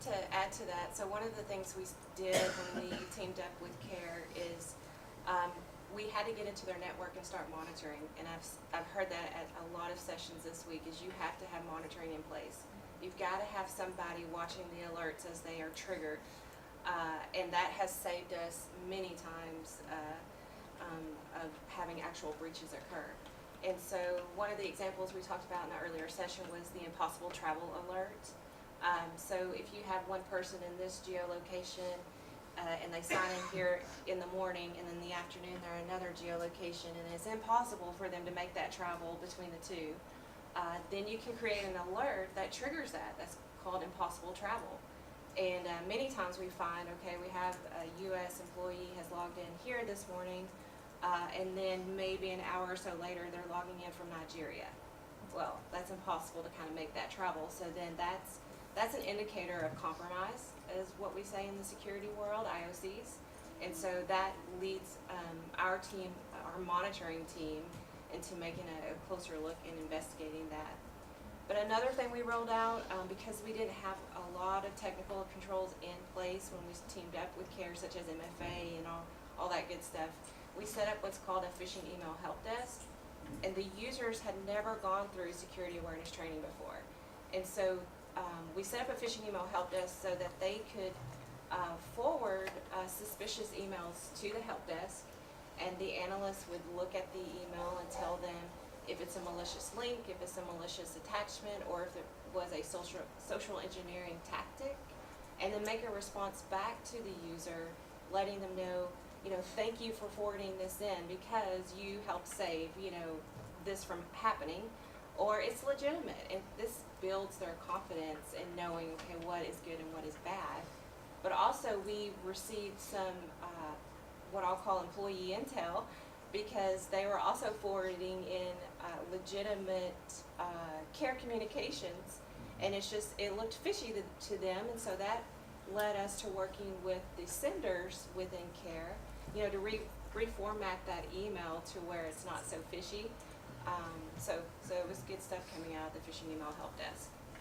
to add to that, so one of the things we did when we teamed up with CARE is we had to get into their network and start monitoring. And I've heard that at a lot of sessions this week, is you have to have monitoring in place. You've got to have somebody watching the alerts as they are triggered. And that has saved us many times of having actual breaches occur. And so one of the examples we talked about in the earlier session was the impossible travel alert. So if you have one person in this geolocation and they sign in here in the morning, and in the afternoon they're in another geolocation, and it's impossible for them to make that travel between the two, then you can create an alert that triggers that. That's called impossible travel. And many times we find, okay, we have a U.S. employee has logged in here this morning, and then maybe an hour or so later they're logging in from Nigeria. Well, that's impossible to kind of make that travel. So then that's an indicator of compromise, is what we say in the security world, IOCs. And so that leads our team, our monitoring team, into making a closer look and investigating that. But another thing we rolled out, because we didn't have a lot of technical controls in place when we teamed up with CARE, such as MFA and all that good stuff, we set up what's called a phishing email help desk. And the users had never gone through security awareness training before. And so we set up a phishing email help desk so that they could forward suspicious emails to the help desk, and the analysts would look at the email and tell them if it's a malicious link, if it's a malicious attachment, or if it was a social engineering tactic, and then make a response back to the user, letting them know, thank you for forwarding this in because you helped save, this from happening, or it's legitimate. And this builds their confidence in knowing, okay, what is good and what is bad. But also we received some, what I'll call employee intel, because they were also forwarding in legitimate CARE communications, and it looked fishy to them, and so that led us to working with the senders within CARE, to reformat that email to where it's not so fishy. So it was good stuff coming out of the phishing email help desk.